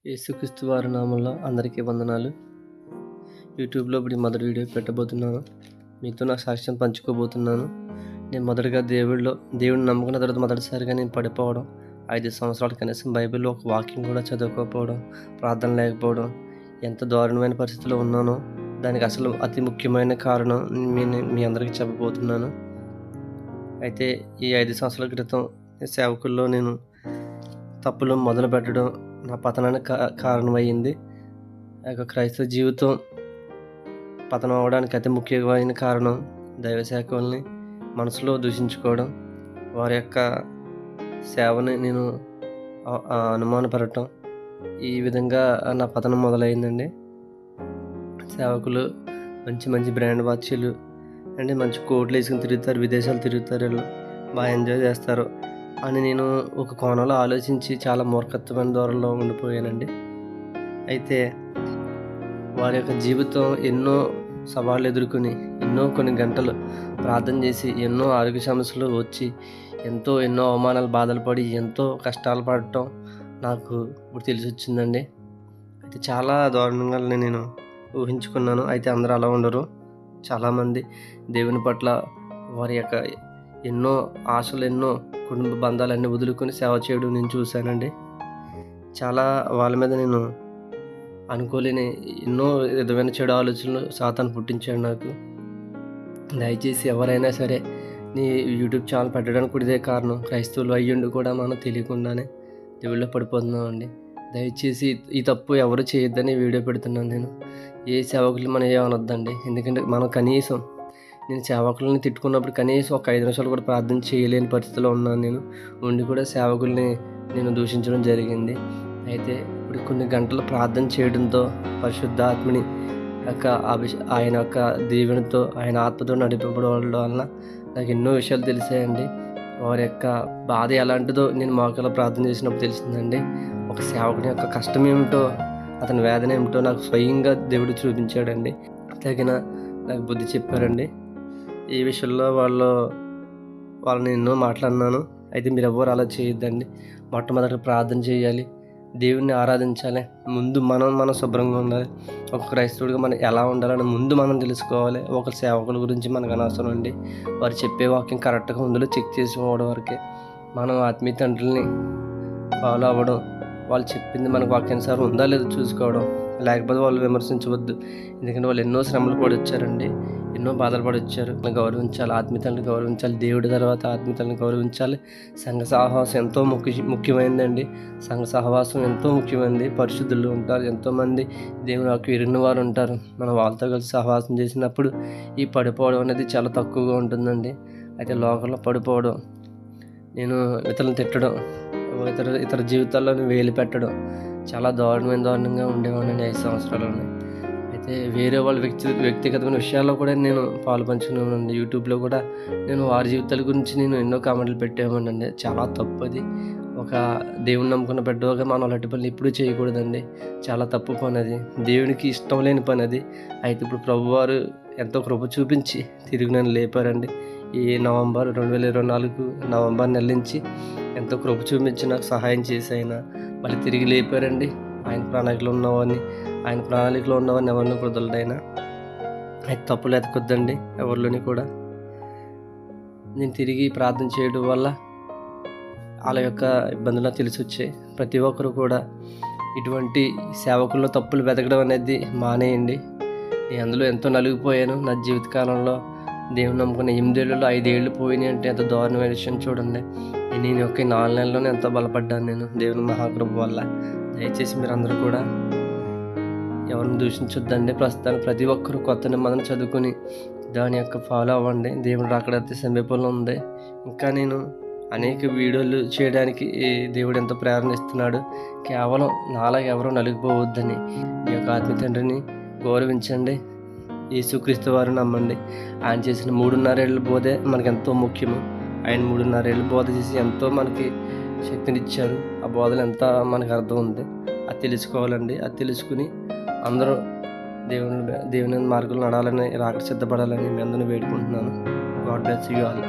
యేసుక్రీస్తు వారి నామంలో అందరికీ వందనాలు. యూట్యూబ్‌లో ఇప్పుడు ఈ మొదటి వీడియో పెట్టబోతున్నాను. మీతో నా సాక్ష్యం పంచుకోబోతున్నాను. నేను మొదటగా దేవుడిని నమ్ముకున్న తర్వాత మొదటిసారిగా నేను పడిపోవడం, 5 సంవత్సరాలు కనీసం బైబిల్‌లో ఒక వాక్యం కూడా చదవకపోవడం, ప్రార్థన లేకపోవడం, ఎంత దారుణమైన పరిస్థితిలో ఉన్నానో దానికి అసలు అతి ముఖ్యమైన కారణం మీ అందరికీ చెప్పబోతున్నాను. అయితే ఈ 5 సంవత్సరాల క్రితం సేవకుల్లో నేను తప్పులు మొదలుపెట్టడం నా పతనానికి కారణమయ్యింది. ఆ యొక్క క్రైస్తవ జీవితం పతనం అవ్వడానికి అతి ముఖ్యమైన కారణం దైవ సేవకుల్ని మనసులో దూషించుకోవడం, వారి యొక్క సేవని నేను అనుమానపడటం, ఈ విధంగా నా పతనం మొదలైందండి. సేవకులు మంచి మంచి బ్రాండ్ వాచీలు అంటే మంచి కోట్లు వేసుకుని తిరుగుతారు, విదేశాలు తిరుగుతారు, వీళ్ళు బాగా ఎంజాయ్ చేస్తారు అని నేను ఒక కోణంలో ఆలోచించి చాలా మూర్ఖత్వమైన దూరంలో ఉండిపోయానండి. అయితే వారి యొక్క జీవితం ఎన్నో సవాళ్ళు ఎదుర్కొని కొన్ని గంటలు ప్రార్థన చేసి ఎన్నో ఆరోగ్య సమస్యలు వచ్చి ఎన్నో అవమానాలు బాధలు పడి ఎంతో కష్టాలు పడటం నాకు ఇప్పుడు తెలిసి వచ్చిందండి. అయితే చాలా దారుణంగా నేను ఊహించుకున్నాను. అయితే అందరూ అలా ఉండరు. చాలామంది దేవుని పట్ల వారి యొక్క ఎన్నో ఆశలు, ఎన్నో కుటుంబ బంధాలన్నీ వదులుకొని సేవ చేయడం నేను చూశానండి. చాలా వాళ్ళ మీద నేను అనుకోలేని ఎన్నో విధమైన చెడు ఆలోచనలు సాతాను పుట్టించాడు నాకు. దయచేసి ఎవరైనా సరే నీ యూట్యూబ్ ఛానల్ పెట్టడానికి కూడా ఇదే కారణం. క్రైస్తవులు అయ్యుండి కూడా మనం తెలియకుండానే దేవుళ్ళో పడిపోతున్నామండి. దయచేసి ఈ తప్పు ఎవరు చేయొద్దని వీడియో పెడుతున్నాను నేను. ఏ సేవకులు మనం ఏమనొద్దండి. ఎందుకంటే మనం కనీసం నేను సేవకులని తిట్టుకున్నప్పుడు కనీసం ఒక 5 నిమిషాలు కూడా ప్రార్థన చేయలేని పరిస్థితిలో ఉన్నాను నేను. ఉండి కూడా సేవకుల్ని నేను దూషించడం జరిగింది. అయితే ఇప్పుడు కొన్ని గంటలు ప్రార్థన చేయడంతో పరిశుద్ధాత్మని యొక్క ఆయన యొక్క దీవెనతో, ఆయన ఆత్మతో నడిపబడడం వల్ల నాకు ఎన్నో విషయాలు తెలిసాయండి. వారి యొక్క బాధ ఎలాంటిదో నేను మోకాళ్ళ ప్రార్థన చేసినప్పుడు తెలిసిందండి. ఒక సేవకుని యొక్క కష్టం ఏమిటో, అతని వేదన ఏమిటో నాకు స్వయంగా దేవుడు చూపించాడండి. తగిన నాకు బుద్ధి చెప్పారండి. ఈ విషయంలో వాళ్ళని ఎన్నో మాట్లాడినాను. అయితే మీరు ఎవ్వరు అలా చేయొద్దండి. మొట్టమొదట ప్రార్థన చేయాలి, దేవుణ్ణి ఆరాధించాలి. ముందు మనం శుభ్రంగా ఉండాలి. ఒక క్రైస్తవుడిగా మనం ఎలా ఉండాలని ముందు మనం తెలుసుకోవాలి. ఒక సేవకుల గురించి మనకు అనవసరం అండి. వారు చెప్పే వాక్యం కరెక్ట్గా ఉందో చెక్ చేసుకోవడం వరకే. మనం ఆత్మీయ తండ్రుల్ని ఫాలో అవ్వడం, వాళ్ళు చెప్పింది మనకు వాక్యానుసారం ఉందా లేదో చూసుకోవడం. లేకపోతే వాళ్ళు విమర్శించవద్దు. ఎందుకంటే వాళ్ళు ఎన్నో శ్రమలు పడి వచ్చారండి, ఎన్నో బాధలు పడి వచ్చారు. గౌరవించాలి, ఆత్మీయతలను గౌరవించాలి, దేవుడి తర్వాత ఆత్మీయతలను గౌరవించాలి. సంఘ సహవాసం ఎంతో ముఖ్యమైనదండి. సంఘ సహవాసం ఎంతో ముఖ్యమైనది. పరిశుద్ధులు ఉంటారు, ఎంతోమంది దేవుని యొక్క ఎరిగిన వారు ఉంటారు. మనం వాళ్ళతో కలిసి సహవాసం చేసినప్పుడు ఈ పడిపోవడం అనేది చాలా తక్కువగా ఉంటుందండి. అయితే లోకంలో పడిపోవడం, నేను ఇతరులను తిట్టడం, ఇతర జీవితాల్లో వేలు పెట్టడం చాలా దారుణంగా ఉండేవాడిని 5 సంవత్సరాలు. అయితే వేరే వాళ్ళ వ్యక్తిగతమైన విషయాల్లో కూడా నేను పాలు పంచుకునేవాడిని. యూట్యూబ్లో కూడా నేను వారి జీవితాల గురించి నేను ఎన్నో కామెంట్లు పెట్టేవాడినండి. చాలా తప్పు అది. ఒక దేవుని నమ్ముకున్న బిడ్డగా మనం అలాంటి పనులు ఎప్పుడూ చేయకూడదండి. చాలా తప్పు పని అది. దేవునికి ఇష్టం లేని పని అది. అయితే ఇప్పుడు ప్రభువారు ఎంతో కృప చూపించి తిరిగి నన్ను లేపారండి. ఈ 2024 నవంబర్ నెల నుంచి ఎంతో కృప చూపించి నాకు సహాయం చేసి ఆయన మళ్ళీ తిరిగి లేపారండి. ఆయన ప్రణాళికలో ఉన్నవాడిని ఎవరిని కుదరడైనా. అయితే తప్పులు ఎతకొద్దండి ఎవరిలోని కూడా. నేను తిరిగి ప్రార్థన చేయడం వల్ల వాళ్ళ యొక్క ఇబ్బందులు తెలిసి వచ్చాయి. ప్రతి ఒక్కరు కూడా ఇటువంటి సేవకుల్లో తప్పులు వెతకడం అనేది మానేయండి. నేను అందులో ఎంతో నలిగిపోయాను. నా జీవితకాలంలో దేవుని నమ్ముకున్న 8 ఏళ్ళలో 5 ఏళ్ళు పోయినాయి అంటే ఎంత దారుణమైన విషయం చూడండి. నేను యొక్క 4 నెలల్లోనే ఎంతో బలపడ్డాను నేను దేవుని మహాకృప వల్ల. దయచేసి మీరందరూ కూడా ఎవరిని దూషించొద్దండి. ప్రస్తుతానికి ప్రతి ఒక్కరూ కొత్త నిబంధన చదువుకొని దాని యొక్క ఫాలో అవ్వండి. దేవుడు రాకడైతే సమీపంలో ఉంది. ఇంకా నేను అనేక వీడియోలు చేయడానికి దేవుడు ఎంతో ప్రేరణ ఇస్తున్నాడు. కేవలం నాలాగా ఎవరూ నలిగిపోవద్దని. మీ యొక్క ఆత్మీయ తండ్రిని గౌరవించండి. యేసుక్రీస్తు వారు నమ్మండి. ఆయన చేసిన 3.5 ఏళ్ళ బోధే మనకు ఎంతో ముఖ్యము. ఆయన 3.5 ఏళ్ళ బోధ చేసి ఎంతో మనకి శక్తినిచ్చారు. ఆ బోధలు ఎంత మనకు అర్థం ఉంది. అది తెలుసుకోవాలండి. అది తెలుసుకుని అందరూ దేవుని మార్గంలో నడాలని, రాకడ సిద్ధపడాలని మీ అందరిని వేడుకుంటున్నాను. God bless you all.